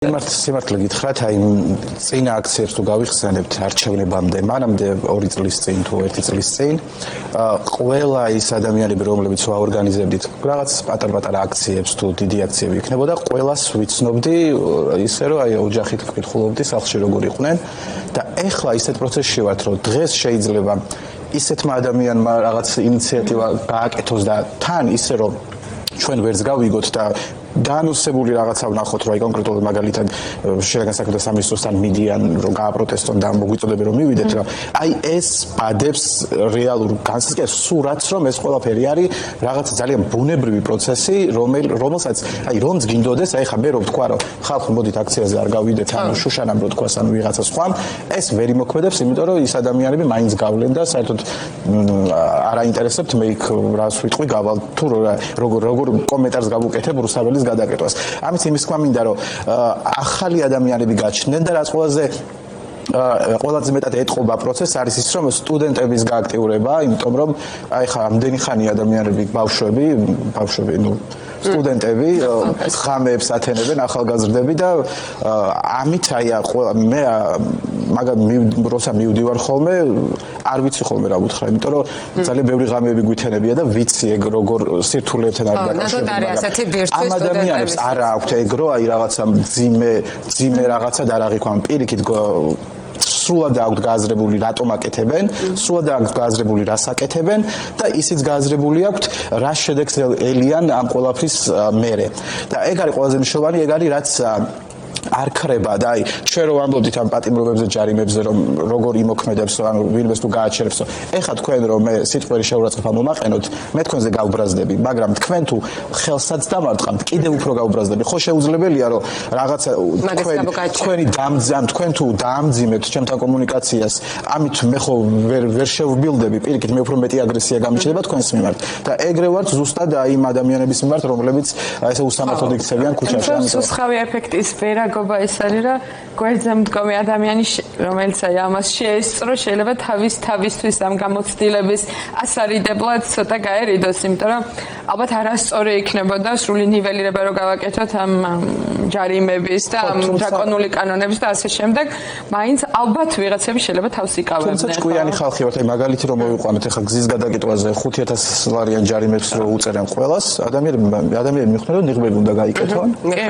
სიმართლე გითხრათ, აი წინა აქციებს თუ გავიხსენებთ არჩევნებამდე, მანამდე 2 წლის წინ თუ 1 წლის წინ, ყველა ის ადამიანები, რომლებიც ვაორგანიზებდით რაღაც პატარ-პატარა აქციებს თუ დიდი აქციები იქნებოდა, ყველას ვიცნობდი, ისე რომ აი ოჯახით გკითხულობდი სახლში როგორ იყვნენ და ეხლა ისეთ პროცესში ვართ, რომ დღეს შეიძლება ისეთმა ადამიანმა რაღაც ინიციატივა გააკეთოს და თან ისე რომ ჩვენ ვერც გავიგოთ და განუსებული რაღაცა ვნახოთ, რომ აი კონკრეტულად მაგალითად შინაგან საქმეთა სამინისტროსთან მიდიან, რომ გააპროტესტონ და მოგვიწოდებენ რომ მივიდეთ, რომ აი ეს ბადებს რეალურ განსაზღვრებას, სულ რაც რომ ეს ყველაფერი არის რაღაცა ძალიან ბუნებრივი პროცესი, რომელსაც აი რომც გინდოდეს, აი ხა მე რომ ვთქვა, რომ ხალხო მოდით აქციაზე არ გავიდეთ, ანუ შუშანამ რო თქვას, ანუ ვიღაცა სხვამ, ეს ვერ იმოქმედებს, იმიტომ რომ ის ადამიანები მაინც გავლენ და საერთოდ არ აინტერესებთ მე იქ რას ვიტყვი გავალ თუ როგორ კომენტარს გავუკეთებ რუსთაველის გადაკეთებას. ამით იმის თქმა მინდა, რომ ახალი ადამიანები გაჩნდნენ და რაც ყველაზე მეტად ეტყობა პროცესს არის ის, რომ სტუდენტების გააქტიურება, იმიტომ რომ აი ხა ამდენი ხანი ადამიანები, ბავშვები, ნუ სტუდენტები ღამეებს ათენებენ, ახალგაზრდები და ამით აი მე როცა მივდივარ ხოლმე, არ ვიცი ხოლმე რა ვუთხრა, იმიტომ რომ ძალიან ბევრი ღამეები გვითენებია და ვიცი ეგ როგორ სირთულეებთან არის დაკავშირებული. ამ ადამიანებს არ აქვთ ეგრო, აი რაღაცა ძიმე რაღაცა და რა გიქვა, პირიქით სრულად აქვთ გააზრებული რატომ აკეთებენ, სრულად აქვთ გააზრებული რას აკეთებენ და ისიც გააზრებული აქვთ რა შედეგს ელიან ამ ყველაფრის მერე. და ეგ არის ყველაზე მნიშვნელოვანი, ეგ არის რაც არ ქრება და აი ჩვენ რო ვამბობდით ამ პატიმრობებზე, ჯარიმებზე, რომ როგორ იმოქმედებს, ანუ ვინმეს თუ გააჩერებს, ეხლა თქვენ რომ მე სიტყვერი შეურაცხყოფა მომაყენოთ, მე თქვენზე გავბრაზდები, მაგრამ თქვენ თუ ხელსაც დამარტყამთ, კიდევ უფრო გავბრაზდები. ხო შეუძლებელია რომ რაღაცა თქვენი თქვენ თუ დაამძიმეთ ჩემთან კომუნიკაციას, ამით მე ხო ვერ შევბილდები, პირიქით მე უფრო მეტი აგრესია გამიჩნდება თქვენს მიმართ და ეგრე ვართ ზუსტად აი იმ ადამიანების მიმართ, რომლებიც ესე უსამართლოდ იქცევიან ქუჩაში. სუსხავი ეფექტის გობა ეს არის, რომ გვერდზე მდგომი ადამიანი, რომელიც აი ამას შეესწრო, შეიძლება თავისთვის ამ გამოცდილების ასარიდებლად ცოტა გაერიდოს, იმიტომ რომ ალბათ არასწორი იქნებოდა სრული ნიველირება რო გავაკეთოთ ამ ჯარიმების და ამ დრაკონული კანონების და ასე შემდეგ, მაინც ალბათ ვიღაცები შეიძლება თავს იკავებდნენ. თუმცა ჭკვიანი ხალხი ვართ, აი მაგალითი რომ მოვიყვანოთ, ეხლა გზის გადაკეთვაზე 5,000 ლარიან ჯარიმებს რო უწერენ ყველას, ადამიანები მიხვდნენ რომ ნიღბები უნდა გაიკეთონ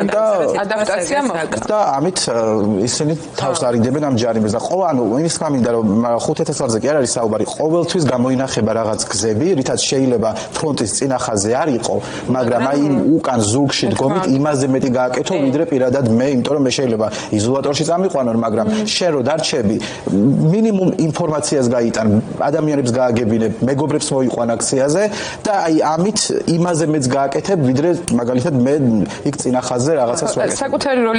და ადაპტაცია და ამით ისინი თავს არიდებენ ამ ჯარიმებს და ანუ იმის თქმა მინდა რომ 5,000 ლარზე კი არ არის საუბარი, ყოველთვის გამოინახება რაღაც გზები, რითაც შეიძლება ფრონტის წინახაზე არ იყო, მაგრამ აი უკან ზურგში დგომით იმაზე მეტი გააკეთო ვიდრე პირადად მე, იმიტომ რომ მე შეიძლება იზოლატორში წამიყვანო, მაგრამ შენ რო დარჩები, მინიმუმ ინფორმაციას გაიტან, ადამიანებს გააგებინებ, მეგობრებს მოიყვან აქციაზე და აი ამით იმაზე მეც გააკეთებ ვიდრე მაგალითად მე იქ წინახაზე რაღაცას ვაკეთებ. საკუთარი